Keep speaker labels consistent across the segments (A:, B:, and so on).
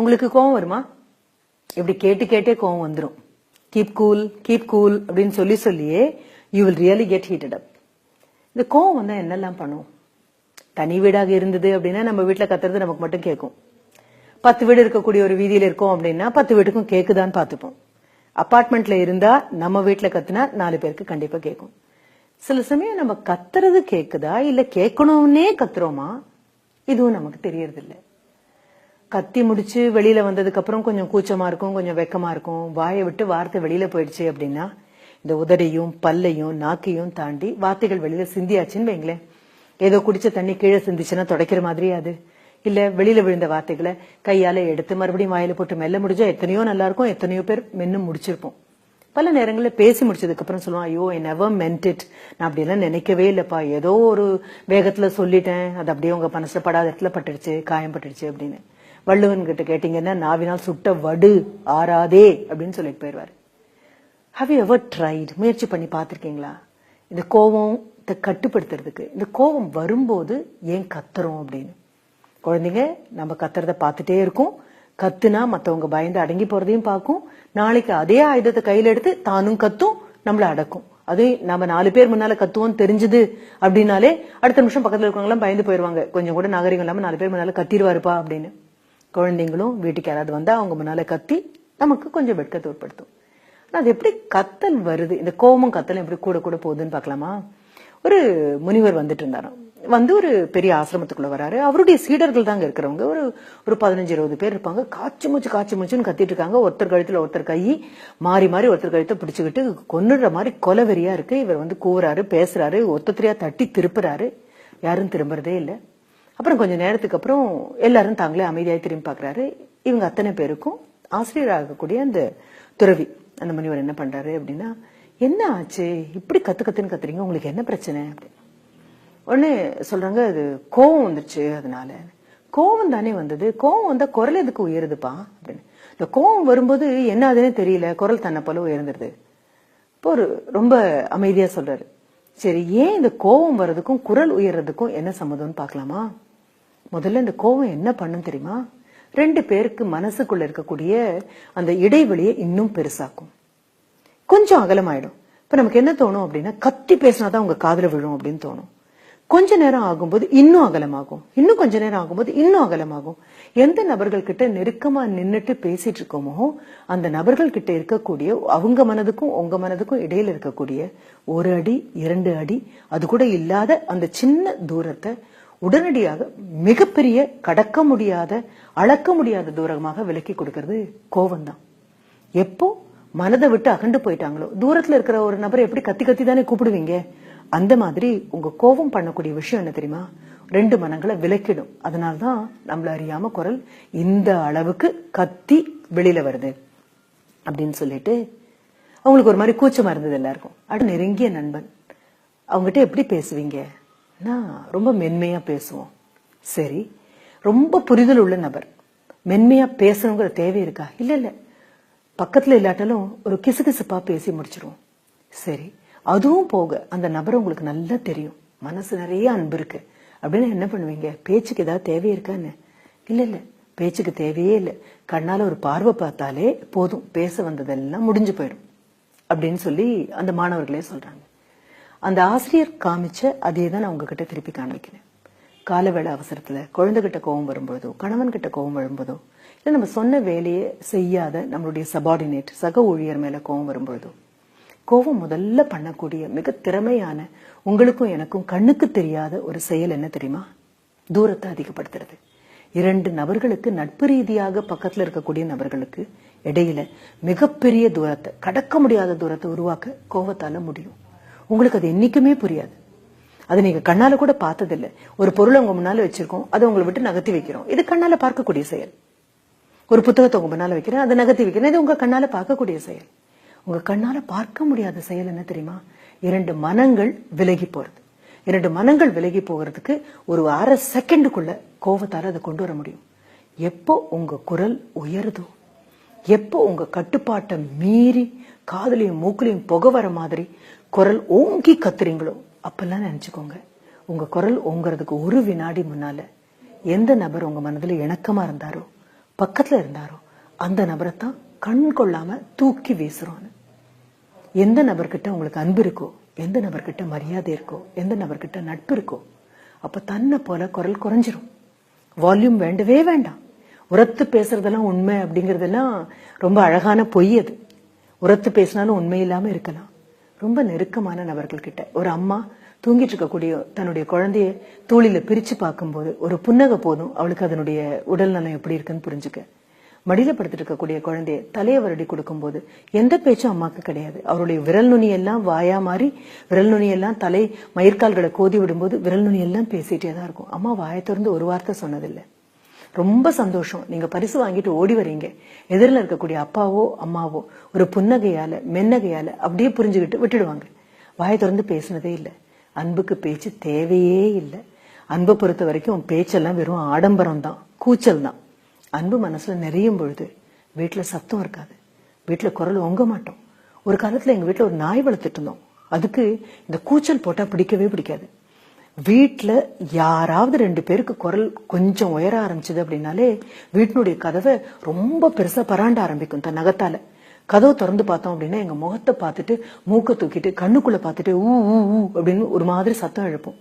A: உங்களுக்கு கோவம் வருமா? இப்படி கேட்டு கேட்டே கோவம் வந்துடும். கீப் கூல் அப்படின்னு சொல்லியே you will really get heated அப். இந்த கோவம் வந்தா என்னெல்லாம் பண்ணும்? தனி வீடாக இருந்தது அப்படின்னா நம்ம வீட்டுல கத்துறது நமக்கு மட்டும் கேட்கும். 10 வீடு இருக்கக்கூடிய ஒரு வீதியில இருக்கோம் அப்படின்னா 10 வீட்டுக்கும் கேக்குதான்னு பாத்துப்போம். அபார்ட்மெண்ட்ல இருந்தா நம்ம வீட்டுல கத்துனா 4 பேருக்கு கண்டிப்பா கேட்கும். சில சமயம் நம்ம கத்துறது கேக்குதா இல்ல கேட்கணும்னே கத்துறோமா, இதுவும் நமக்கு தெரியறது இல்ல. கத்தி முடிச்சு வெளியில வந்ததுக்கு அப்புறம் கொஞ்சம் கூச்சமா இருக்கும், கொஞ்சம் வெக்கமா இருக்கும். வாயை விட்டு வார்த்தை வெளியில போயிடுச்சு அப்படின்னா இந்த உதடையும் பல்லையும் நாக்கையும் தாண்டி வார்த்தைகள் வெளியில சிந்தியாச்சுன்னு வைங்களேன். ஏதோ குடிச்ச தண்ணி கீழே சிந்திச்சுன்னா துடைக்கிற மாதிரி அது இல்ல, வெளியில விழுந்த வார்த்தைகளை கையால எடுத்து மறுபடியும் வாயில போட்டு மெல்ல முடிஞ்சா எத்தனையோ நல்லா இருக்கும், எத்தனையோ பேர் மென்னு முடிச்சிருப்போம். பல நேரங்களில் பேசி முடிச்சதுக்கு அப்புறம் சொல்லுவோம், ஐயோ ஐ நெவர் மென்ட் இட், நான் அப்படியெல்லாம் நினைக்கவே இல்லப்பா, ஏதோ ஒரு வேகத்துல சொல்லிட்டேன், அது அப்படியே உங்க மனசுல படாத இடத்துல பட்டுடுச்சு, காயம் பட்டுடுச்சு அப்படின்னு. வள்ளுவன் கிட்ட கேட்டீங்கன்னா நாவினால் சுட்ட வடு ஆறாதே அப்படின்னு சொல்லிட்டு போயிடுவாரு. ஹவ் யூ எவர் ட்ரைட், முயற்சி பண்ணி பார்த்திருக்கீங்களா இந்த கோவத்தை கட்டுப்படுத்துறதுக்கு? இந்த கோவம் வரும்போது ஏன் கத்துறோம் அப்படின்னு. குழந்தைங்க நம்ம கத்துறத பார்த்துட்டே இருக்கும். கத்துனா மத்தவங்க பயந்து அடங்கி போறதையும் பார்க்கும். நாளைக்கு அதே ஆயுதத்தை கையில எடுத்து தானும் கத்தும், நம்மள அடக்கும். அதே நம்ம 4 பேர் முன்னால கத்துவோம் தெரிஞ்சது அப்படின்னாலே அடுத்த நிமிஷம் பக்கத்துல இருக்கவங்க பயந்து போயிருவாங்க. கொஞ்சம் கூட நாகரிகம் இல்லாம 4 பேர் முன்னால கத்திடுவாருப்பா அப்படின்னு. குழந்தைங்களும் வீட்டுக்கு யாராவது வந்தா அவங்க முன்னால கத்தி நமக்கு கொஞ்சம் வெட்கத்தை ஏற்படுத்தும். அது எப்படி கத்தல் வருது, இந்த கோபமும் கத்தலும் எப்படி கூட கூட போகுதுன்னு பாக்கலாமா? ஒரு முனிவர் வந்துட்டு இருந்தாராம். வந்து ஒரு பெரிய ஆசிரமத்துக்குள்ள வராரு. அவருடைய சீடர்கள் தாங்க இருக்கிறவங்க ஒரு 15-20 பேர் இருப்பாங்க. காய்ச்சி மூச்சுன்னு கத்திட்டு இருக்காங்க. ஒருத்தர் கழுத்துல ஒருத்தர் கை மாறி மாறி ஒருத்தர் கழுத்தை பிடிச்சுக்கிட்டு கொன்னுடுற மாதிரி கொலவெறியா இருக்கு. இவர் வந்து கூவுறாரு, பேசுறாரு, ஒருத்தரையா தட்டி திருப்புறாரு. யாரும் திரும்புறதே இல்லை. அப்புறம் கொஞ்ச நேரத்துக்கு அப்புறம் எல்லாரும் தாங்களே அமைதியாய் திரும்பி பாக்குறாரு. இவங்க அத்தனை பேருக்கும் ஆசிரியர் ஆகக்கூடிய அந்த துறவி அந்த முனிவர் என்ன பண்றாரு அப்படின்னா, என்ன ஆச்சு இப்படி கத்துன்னு கத்துறீங்க, உங்களுக்கு என்ன பிரச்சனை அப்படின்னு. உடனே சொல்றாங்க, அது கோவம் வந்துருச்சு. அதனால கோவம் தானே வந்தது, கோவம் வந்தா குரல் எதுக்கு உயருதுப்பா அப்படின்னு. இந்த கோவம் வரும்போது என்ன ஆகுதுன்னு தெரியல, குரல் தன்னை போல உயர்ந்துருது. இப்போ ஒரு ரொம்ப அமைதியா சொல்றாரு, சரி ஏன் இந்த கோவம் வர்றதுக்கும் குரல் உயர்றதுக்கும் என்ன சம்மதம்னு பாக்கலாமா? முதல்ல இந்த கோவம் என்ன பண்ணும் தெரியுமா? 2 பேருக்கு மனசுக்குள்ள இருக்கக்கூடிய அந்த இடைவெளியை இன்னும் பெருசாக்கும், கொஞ்சம் அகலமாயிடும். இப்ப நமக்கு என்ன தோணும் அப்படின்னா, கத்தி பேசினாதான் உங்க காதுல விழும் அப்படின்னு தோணும். கொஞ்ச நேரம் ஆகும்போது இன்னும் அகலமாகும், இன்னும் கொஞ்ச நேரம் ஆகும்போது இன்னும் அகலமாகும். எந்த நபர்கள் கிட்ட நெருக்கமா நின்னுட்டு பேசிட்டு இருக்கோமோ அந்த நபர்கள் கிட்ட இருக்கக்கூடிய அவங்க மனதுக்கும் உங்க மனதுக்கும் இடையில இருக்கக்கூடிய 1 அடி 2 அடி அது கூட இல்லாத அந்த சின்ன தூரத்தை உடனடியாக மிகப்பெரிய கடக்க முடியாத அளக்க முடியாத தூரமாக விலக்கி கொடுக்கிறது கோவம் தான். எப்போ மனதை விட்டு அகண்டு போயிட்டாங்களோ, தூரத்துல இருக்கிற ஒரு நபரை எப்படி கத்தி தானே கூப்பிடுவீங்க, அந்த மாதிரி உங்க கோபம் பண்ணக்கூடிய விஷயம் என்ன தெரியுமா, 2 மனங்களை விலக்கிடும். அதனால்தான் நம்மள அறியாம குரல் இந்த அளவுக்கு கத்தி வெளியில வருது அப்படின்னு சொல்லிட்டு அவங்களுக்கு ஒரு மாதிரி கூச்சமா இருந்தது எல்லாருக்கும். அடுத்து நெருங்கிய நண்பன், அவங்ககிட்ட எப்படி பேசுவீங்க? ரொம்ப மென்மையா பேசுவோம். சரி, ரொம்ப புரிதல் உள்ள நபர், மென்மையா பேசணுங்கிற தேவை இருக்கா? இல்ல, பக்கத்துல இல்லாட்டாலும் ஒரு கிசுகிசுப்பா பேசி முடிச்சிருவோம். சரி, அதுவும் போக அந்த நபர் உங்களுக்கு நல்லா தெரியும், மனசு நிறைய அன்பு இருக்கு அப்படின்னு என்ன பண்ணுவீங்க? பேச்சுக்கு ஏதாவது தேவை இருக்கான்னு? இல்ல, பேச்சுக்கு தேவையே இல்லை, கண்ணால ஒரு பார்வை பார்த்தாலே போதும், பேச வந்ததெல்லாம் முடிஞ்சு போயிடும் அப்படின்னு சொல்லி அந்த மாணவர்களே சொல்றாங்க. அந்த ஆசிரியர் காமிச்ச அதே தான் நான் உங்ககிட்ட திருப்பி காண்பிக்கிறேன். காலவேளை அவசரத்துல குழந்தைகிட்ட கோவம் வரும்போதோ, கணவன் கிட்ட கோவம் வரும்போதோ, இல்ல நம்ம சொன்ன வேலையை செய்யாத நம்மளுடைய சபார்டினேட் சக ஊழியர் மேல கோவம் வரும்போதோ, கோவம் முதல்ல பண்ணக்கூடிய மிக திறமையான உங்களுக்கும் எனக்கும் கண்ணுக்கு தெரியாத ஒரு செயல் என்ன தெரியுமா? தூரத்தை அதிகப்படுத்துறது. 2 நபர்களுக்கு நட்பு ரீதியாக பக்கத்துல இருக்கக்கூடிய நபர்களுக்கு இடையில மிகப்பெரிய தூரத்தை, கடக்க முடியாத தூரத்தை உருவாக்க கோவத்தால முடியும். உங்களுக்கு அது என்னைக்குமே புரியாது, அது நீங்க கண்ணால கூட பார்த்ததில்லை. ஒரு பொருளை உங்க முன்னால வச்சிருக்கோம், அதை உங்களை விட்டு நகர்த்தி வைக்கிறோம், இது கண்ணால பார்க்கக்கூடிய செயல். ஒரு புத்தகத்தை உங்க முன்னால வைக்கிறேன், அதை நகர்த்தி வைக்கிறேன், இது உங்க கண்ணால பார்க்கக்கூடிய செயல். உங்க கண்ணால பார்க்க முடியாத செயல் என்ன தெரியுமா? 2 மனங்கள் விலகி போறது. 2 மனங்கள் விலகி போகிறதுக்கு ஒரு அரை செகண்டுக்குள்ள கோவத்தால அதை கொண்டு வர முடியும். எப்போ உங்க குரல் உயருதோ, எப்போ உங்க கட்டுப்பாட்டை மீறி காதுலையும் மூக்குலையும் புகை வர மாதிரி குரல் ஓங்கி கத்துறீங்களோ அப்பெல்லாம் நினைச்சுக்கோங்க, உங்க குரல் ஓங்குறதுக்கு 1 வினாடி முன்னால எந்த நபர் உங்க மனதுல இணக்கமா இருந்தாரோ பக்கத்துல இருந்தாரோ அந்த நபரை தான் கண் கொள்ளாம தூக்கி வீசுறோம். எந்த நபர்கிட்ட உங்களுக்கு அன்பு இருக்கோ, எந்த நபர்கிட்ட மரியாதை இருக்கோ, எந்த நபர்கிட்ட நட்பு இருக்கோ, அப்ப தன்னை போல குரல் குறைஞ்சிரும். வால்யூம் வேண்டவே வேண்டாம். உரத்து பேசுறதெல்லாம் உண்மை அப்படிங்கறதெல்லாம் ரொம்ப அழகான பொய். அது உரத்து பேசினாலும் உண்மை இல்லாம இருக்கலாம். ரொம்ப நெருக்கமான நபர்கள் கிட்ட ஒரு அம்மா தூங்கிட்டு இருக்கக்கூடிய தன்னுடைய குழந்தைய தூளில பிரிச்சு பார்க்கும்போது ஒரு புன்னகை போதும் அவளுக்கு அதனுடைய உடல் நலம் எப்படி இருக்குன்னு புரிஞ்சுக்க. மடியில படுத்துட்டு இருக்கக்கூடிய குழந்தைய தலையை வருடி கொடுக்கும் போது எந்த பேச்சும் அம்மாக்கு கிடையாது. அவருடைய விரல் நுனி எல்லாம் வாயா மாறி விரல் நுனி எல்லாம் தலை மயிர்கால்களை கோதி விடும்போது விரல் நுனி எல்லாம் பேசிட்டே தான் இருக்கும். அம்மா வாயை திறந்து ஒரு வார்த்தை சொன்னதில்லை. ரொம்ப சந்தோஷம். நீங்க பரிசு வாங்கிட்டு ஓடி வரீங்க. எதிரில் இருக்கக்கூடிய அப்பாவோ அம்மாவோ ஒரு புன்னகையால மென்னகையால அப்படியே புரிஞ்சுக்கிட்டு விட்டுடுவாங்க. வாயை திறந்து பேசினதே இல்லை. அன்புக்கு பேச்சு தேவையே இல்லை. அன்பை பொறுத்த வரைக்கும் பேச்செல்லாம் வெறும் ஆடம்பரம் தான், கூச்சல் தான். அன்பு மனசுல நிறையும் பொழுது வீட்டுல சத்தம் இருக்காது, வீட்டுல குரல் ஒங்க மாட்டோம். ஒரு காலத்துல எங்க வீட்டுல ஒரு நாய் வளர்த்துட்டு இருந்தோம். அதுக்கு இந்த கூச்சல் போட்டா பிடிக்கவே பிடிக்காது. வீட்டுல யாராவது 2 பேருக்கு குரல் கொஞ்சம் உயர ஆரம்பிச்சது அப்படின்னாலே வீட்டினுடைய கதவை ரொம்ப பெருசா பராண்ட ஆரம்பிக்கும் தன் நகத்தால. கதவை திறந்து பார்த்தோம் அப்படின்னா எங்க முகத்தை பார்த்துட்டு மூக்க தூக்கிட்டு கண்ணுக்குள்ள பார்த்துட்டு ஊ ஊ ஊ அப்படின்னு ஒரு மாதிரி சத்தம் எழுப்போம்.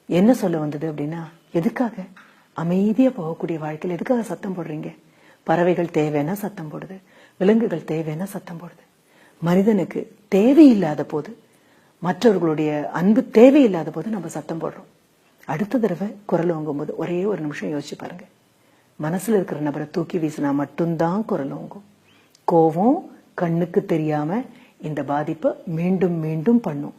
A: என்ன சொல்ல வந்தது அப்படின்னா, எதுக்காக அமைதியா போகக்கூடிய வாழ்க்கையில் எதுக்காக சத்தம் போடுறீங்க? பறவைகள் தேவைன்னா சத்தம் போடுது, விலங்குகள் தேவைன்னா சத்தம் போடுது. மனிதனுக்கு தேவையில்லாத போது, மற்றவர்களுடைய அன்பு தேவையில்லாத போது நம்ம சத்தம் போடுறோம். அடுத்த தடவை குரல் ஓங்கும் போது ஒரே ஒரு நிமிஷம் யோசிச்சு பாருங்க. மனசுல இருக்கிற நபரை தூக்கி வீசினா மட்டும்தான் குரல் ஓங்கும். கோவம் கண்ணுக்கு தெரியாம இந்த பாதிப்பை மீண்டும் மீண்டும் பண்ணும்.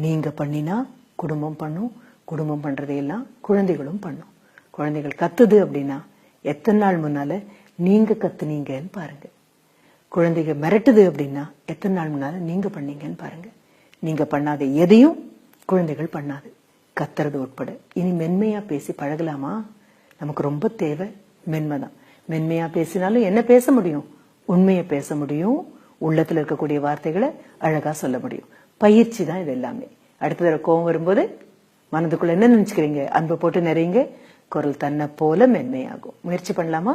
A: நீங்க பண்ணினா குடும்பம் பண்ணும், குடும்பம் பண்றதையெல்லாம் குழந்தைகளும் பண்ணும். குழந்தைகள் கத்துது அப்படின்னா எத்தனை நாள் முன்னால நீங்க கத்துனீங்கன்னு பாருங்க. குழந்தைங்க மிரட்டுது அப்படின்னா எத்தனை நாள் முன்னால நீங்க பண்ணீங்கன்னு பாருங்க. நீங்க பண்ணாத எதையும் குழந்தைகள் பண்ணாது, கத்துறது உட்பட. இனி மென்மையா பேசி பழகலாமா? நமக்கு ரொம்ப தேவை மென்மைதான். மென்மையா பேசினாலும் என்ன பேச முடியும்? உண்மையை பேச முடியும். உள்ளத்துல இருக்கக்கூடிய வார்த்தைகளை அழகா சொல்ல முடியும். பயிற்சி தான் இது எல்லாமே. அடுத்த தடவை கோவம் வரும்போது மனதுக்குள்ள என்ன நினைச்சுக்கிறீங்க? அன்பை போட்டு நிறையுங்க. குரல் தன்னை போல மென்மையாகும். முயற்சி பண்ணலாமா?